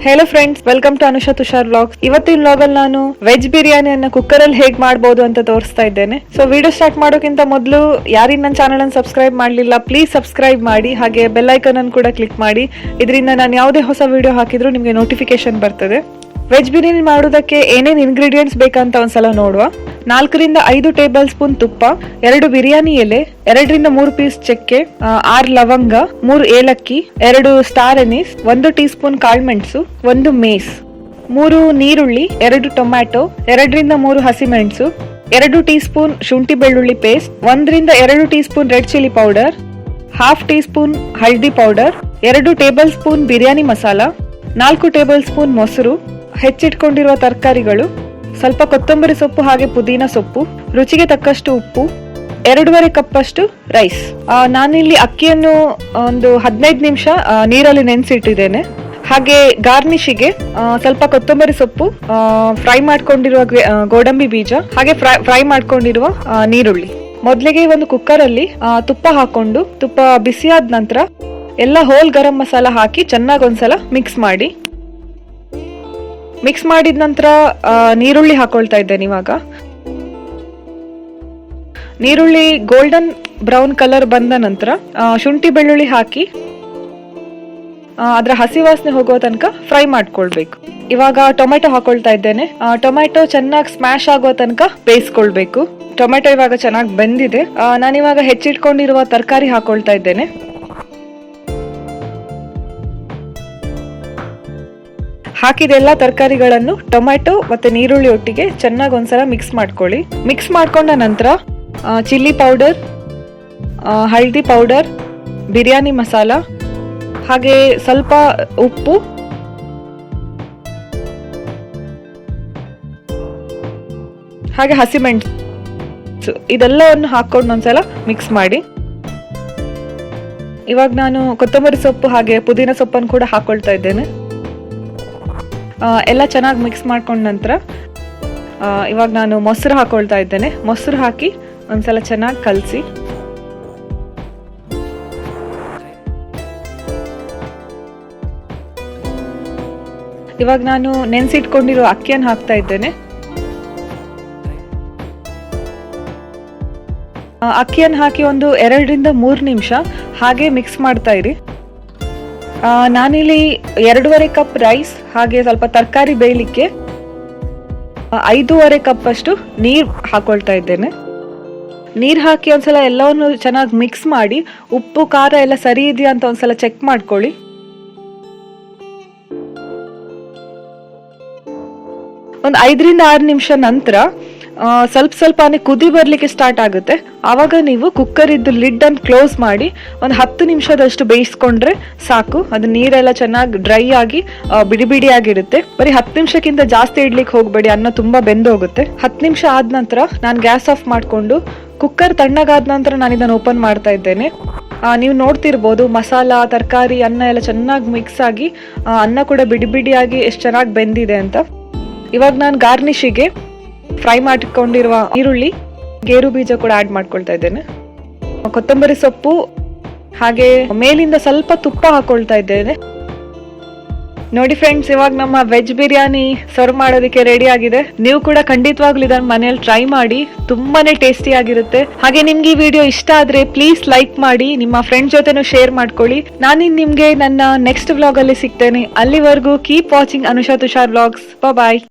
Hello friends, welcome to Anusha Tushar vlogs. ಇವತ್ತಿನ vlog ಅಲ್ಲಿ ನಾನು ವೆಜ್ ಬಿರಿಯಾನಿಯನ್ನ ಕುಕ್ಕರ್ ಅಲ್ಲಿ ಹೇಗ್ ಮಾಡಬಹುದು ಅಂತ ತೋರಿಸ್ತಾ ಇದ್ದೇನೆ. ಸೊ ವಿಡಿಯೋ ಸ್ಟಾರ್ಟ್ ಮಾಡೋಕ್ಕಿಂತ ಮೊದಲು ಯಾರಿನ ನನ್ನ ಚಾನಲ್ ಅನ್ನು ಸಬ್ಸ್ಕ್ರೈಬ್ ಮಾಡಲಿಲ್ಲ, ಪ್ಲೀಸ್ ಸಬ್ಸ್ಕ್ರೈಬ್ ಮಾಡಿ, ಹಾಗೆ ಬೆಲ್ ಐಕಾನ್ ಅನ್ನು ಕೂಡ ಕ್ಲಿಕ್ ಮಾಡಿ. ಇದರಿಂದ ನಾನು ಯಾವುದೇ ಹೊಸ ವಿಡಿಯೋ ಹಾಕಿದ್ರು ನಿಮಗೆ ನೋಟಿಫಿಕೇಶನ್ ಬರ್ತದೆ. ವೆಜ್ ಬಿರಿಯಾನಿ ಮಾಡೋದಕ್ಕೆ ಏನೇನು ಇಂಗ್ರೀಡಿಯೆಂಟ್ಸ್ ಬೇಕಂತ ಒಂದ್ಸಲ ನೋಡುವ. 4 ರಿಂದ 5 ಟೇಬಲ್ ಸ್ಪೂನ್ ತುಪ್ಪ, 2 ಬಿರಿಯಾನಿ ಎಲೆ, 2 ರಿಂದ 3 ಪೀಸ್ ಚಕ್ಕೆ, 6 ಲವಂಗ, 3 ಏಲಕ್ಕಿ, 2 ಸ್ಟಾರ್ ಅನೀಸ್, 1 ಟೀ ಸ್ಪೂನ್ ಕಾಳುಮೆಣಸು, 1 ಮೇಸ್, 3 ನೀರುಳ್ಳಿ, 2 ಟೊಮ್ಯಾಟೊ, 2 ರಿಂದ 3 ಹಸಿಮೆಣಸು, 2 ಟೀ ಸ್ಪೂನ್ ಶುಂಠಿ ಬೆಳ್ಳುಳ್ಳಿ ಪೇಸ್ಟ್, 1 ರಿಂದ 2 teaspoon red chilli powder, half teaspoon ಹಳದಿ powder, 2 tablespoon biryani masala, 4 tablespoon ಮೊಸರು, ಹೆಚ್ಚಿಟ್ಕೊಂಡಿರುವ ತರಕಾರಿಗಳು, ಸ್ವಲ್ಪ ಕೊತ್ತಂಬರಿ ಸೊಪ್ಪು ಹಾಗೆ ಪುದೀನ ಸೊಪ್ಪು, ರುಚಿಗೆ ತಕ್ಕಷ್ಟು ಉಪ್ಪು, 2.5 ಕಪ್ ಅಷ್ಟು ರೈಸ್. ನಾನಿಲ್ಲಿ ಅಕ್ಕಿಯನ್ನು ಒಂದು 15 ನಿಮಿಷ ನೀರಲ್ಲಿ ನೆನೆಸಿಟ್ಟಿದ್ದೇನೆ. ಹಾಗೆ ಗಾರ್ನಿಶಿಗೆ ಸ್ವಲ್ಪ ಕೊತ್ತಂಬರಿ ಸೊಪ್ಪು, ಫ್ರೈ ಮಾಡ್ಕೊಂಡಿರುವ ಗೋಡಂಬಿ ಬೀಜ, ಹಾಗೆ ಫ್ರೈ ಮಾಡ್ಕೊಂಡಿರುವ ನೀರುಳ್ಳಿ. ಮೊದಲಿಗೆ ಒಂದು ಕುಕ್ಕರ್ ಅಲ್ಲಿ ತುಪ್ಪ ಹಾಕೊಂಡು, ತುಪ್ಪ ಬಿಸಿಯಾದ ನಂತರ ಎಲ್ಲ ಹೋಲ್ ಗರಂ ಮಸಾಲ ಹಾಕಿ ಚೆನ್ನಾಗಿ ಒಂದ್ಸಲ ಮಿಕ್ಸ್ ಮಾಡಿ. ಮಿಕ್ಸ್ ಮಾಡಿದ ನಂತರ ನೀರುಳ್ಳಿ ಹಾಕೊಳ್ತಾ ಇದ್ದೇನೆ. ಇವಾಗ ನೀರುಳ್ಳಿ ಗೋಲ್ಡನ್ ಬ್ರೌನ್ ಕಲರ್ ಬಂದ ನಂತರ ಶುಂಠಿ ಬೆಳ್ಳುಳ್ಳಿ ಹಾಕಿ ಅದರ ಹಸಿ ವಾಸನೆ ಹೋಗೋ ತನಕ ಫ್ರೈ ಮಾಡ್ಕೊಳ್ಬೇಕು. ಇವಾಗ ಟೊಮೆಟೊ ಹಾಕೊಳ್ತಾ ಇದ್ದೇನೆ. ಟೊಮೆಟೊ ಚೆನ್ನಾಗಿ ಸ್ಮ್ಯಾಶ್ ಆಗೋ ತನಕ ಬೇಯಿಸ್ಕೊಳ್ಬೇಕು. ಟೊಮೆಟೊ ಇವಾಗ ಚೆನ್ನಾಗಿ ಬೆಂದಿದೆ. ನಾನಿವಾಗ ಹೆಚ್ಚಿಟ್ಕೊಂಡಿರುವ ತರಕಾರಿ ಹಾಕೊಳ್ತಾ ಇದ್ದೇನೆ. ಹಾಕಿದ ಎಲ್ಲ ತರಕಾರಿಗಳನ್ನು ಟೊಮ್ಯಾಟೊ ಮತ್ತೆ ನೀರುಳ್ಳಿ ಒಟ್ಟಿಗೆ ಚೆನ್ನಾಗಿ ಒಂದ್ಸಲ ಮಿಕ್ಸ್ ಮಾಡ್ಕೊಳ್ಳಿ. ಮಿಕ್ಸ್ ಮಾಡ್ಕೊಂಡ ನಂತರ ಚಿಲ್ಲಿ ಪೌಡರ್, ಹಳದಿ ಪೌಡರ್, ಬಿರಿಯಾನಿ ಮಸಾಲ, ಹಾಗೆ ಸ್ವಲ್ಪ ಉಪ್ಪು, ಹಾಗೆ ಹಸಿಮೆಣಸು ಇದೆಲ್ಲವನ್ನು ಹಾಕೊಂಡು ಒಂದ್ಸಲ ಮಿಕ್ಸ್ ಮಾಡಿ. ಇವಾಗ ನಾನು ಕೊತ್ತಂಬರಿ ಸೊಪ್ಪು ಹಾಗೆ ಪುದೀನ ಸೊಪ್ಪನ್ನು ಕೂಡ ಹಾಕೊಳ್ತಾ ಇದ್ದೇನೆ. ಎಲ್ಲ ಚೆನ್ನಾಗಿ ಮಿಕ್ಸ್ ಮಾಡ್ಕೊಂಡ ನಂತರ ಇವಾಗ ನಾನು ಮೊಸರು ಹಾಕೊಳ್ತಾ ಇದ್ದೇನೆ. ಮೊಸರು ಹಾಕಿ ಒಂದ್ಸಲ ಚೆನ್ನಾಗಿ ಕಲಸಿ. ಇವಾಗ ನಾನು ನೆನೆಸಿಟ್ಕೊಂಡಿರೋ ಅಕ್ಕಿಯನ್ನು ಹಾಕ್ತಾ ಇದ್ದೇನೆ. ಅಕ್ಕಿಯನ್ನು ಹಾಕಿ ಒಂದು 2 ರಿಂದ 3 ನಿಮಿಷ ಹಾಗೆ ಮಿಕ್ಸ್ ಮಾಡ್ತಾ ಇರಿ. ನಾನಿಲ್ಲಿ 2.5 ಕಪ್ ರೈಸ್ ಹಾಗೆ ಸ್ವಲ್ಪ ತರಕಾರಿ ಬೇಯಲಿಕ್ಕೆ 5.5 ಕಪ್ ಅಷ್ಟು ನೀರು ಹಾಕೊಳ್ತಾ ಇದ್ದೇನೆ. ನೀರು ಹಾಕಿ ಒಂದ್ಸಲ ಎಲ್ಲವನ್ನು ಚೆನ್ನಾಗಿ ಮಿಕ್ಸ್ ಮಾಡಿ, ಉಪ್ಪು ಖಾರ ಎಲ್ಲ ಸರಿ ಇದೆಯಾ ಅಂತ ಒಂದ್ಸಲ ಚೆಕ್ ಮಾಡ್ಕೊಳ್ಳಿ. ಒಂದು 5 ರಿಂದ 6 ನಿಮಿಷ ನಂತರ ಸ್ವಲ್ಪನೇ ಕುದಿ ಬರ್ಲಿಕ್ಕೆ ಸ್ಟಾರ್ಟ್ ಆಗುತ್ತೆ. ಆವಾಗ ನೀವು ಕುಕ್ಕರ್ ಇದ್ದು ಲಿಡ್ ಅನ್ನು ಕ್ಲೋಸ್ ಮಾಡಿ ಒಂದು 10 ನಿಮಿಷದಷ್ಟು ಬೇಯಿಸ್ಕೊಂಡ್ರೆ ಸಾಕು. ಅದು ನೀರೆಲ್ಲ ಚೆನ್ನಾಗಿ ಡ್ರೈ ಆಗಿ ಬಿಡಿ ಬಿಡಿ ಆಗಿರುತ್ತೆ. ಬರೀ 10 ನಿಮಿಷಕ್ಕಿಂತ ಜಾಸ್ತಿ ಇಡ್ಲಿಕ್ಕೆ ಹೋಗ್ಬೇಡಿ, ಅನ್ನ ತುಂಬಾ ಬೆಂದೋಗುತ್ತೆ. 10 ನಿಮಿಷ ಆದ ನಂತರ ನಾನು ಗ್ಯಾಸ್ ಆಫ್ ಮಾಡ್ಕೊಂಡು ಕುಕ್ಕರ್ ತಣ್ಣಗಾದ ನಂತರ ನಾನು ಇದನ್ನು ಓಪನ್ ಮಾಡ್ತಾ ಇದ್ದೇನೆ. ನೀವು ನೋಡ್ತಿರ್ಬೋದು ಮಸಾಲ, ತರಕಾರಿ, ಅನ್ನ ಎಲ್ಲ ಚೆನ್ನಾಗಿ ಮಿಕ್ಸ್ ಆಗಿ ಅನ್ನ ಕೂಡ ಬಿಡಿ ಬಿಡಿಯಾಗಿ ಎಷ್ಟು ಚೆನ್ನಾಗಿ ಬೆಂದಿದೆ ಅಂತ. ಇವಾಗ ನಾನು ಗಾರ್ನಿಶಿಗೆ ಫ್ರೈ ಮಾಡಿಕೊಂಡಿರುವ ಈರುಳ್ಳಿ, ಗೇರು ಬೀಜ ಕೂಡ ಆಡ್ ಮಾಡ್ಕೊಳ್ತಾ ಇದ್ದೇನೆ. ಕೊತ್ತಂಬರಿ ಸೊಪ್ಪು ಹಾಗೆ ಮೇಲಿಂದ ಸ್ವಲ್ಪ ತುಪ್ಪ ಹಾಕೊಳ್ತಾ ಇದ್ದೇನೆ. ನೋಡಿ ಫ್ರೆಂಡ್ಸ್, ಇವಾಗ ನಮ್ಮ ವೆಜ್ ಬಿರಿಯಾನಿ ಸರ್ವ್ ಮಾಡೋದಕ್ಕೆ ರೆಡಿ ಆಗಿದೆ. ನೀವು ಕೂಡ ಖಂಡಿತವಾಗ್ಲೂ ಇದನ್ನ ಮನೆಯಲ್ಲಿ ಟ್ರೈ ಮಾಡಿ, ತುಂಬಾನೇ ಟೇಸ್ಟಿ ಆಗಿರುತ್ತೆ. ಹಾಗೆ ನಿಮ್ಗೆ ಈ ವಿಡಿಯೋ ಇಷ್ಟ ಆದ್ರೆ ಪ್ಲೀಸ್ ಲೈಕ್ ಮಾಡಿ, ನಿಮ್ಮ ಫ್ರೆಂಡ್ಸ್ ಜೊತೆನೂ ಶೇರ್ ಮಾಡ್ಕೊಳ್ಳಿ. ನಾನಿನ್ ನಿಮ್ಗೆ ನನ್ನ ನೆಕ್ಸ್ಟ್ ವ್ಲಾಗ್ ಅಲ್ಲಿ ಸಿಗ್ತೇನೆ. ಅಲ್ಲಿವರೆಗೂ keep watching Anusha Tushar vlogs. ಬಾಯ್.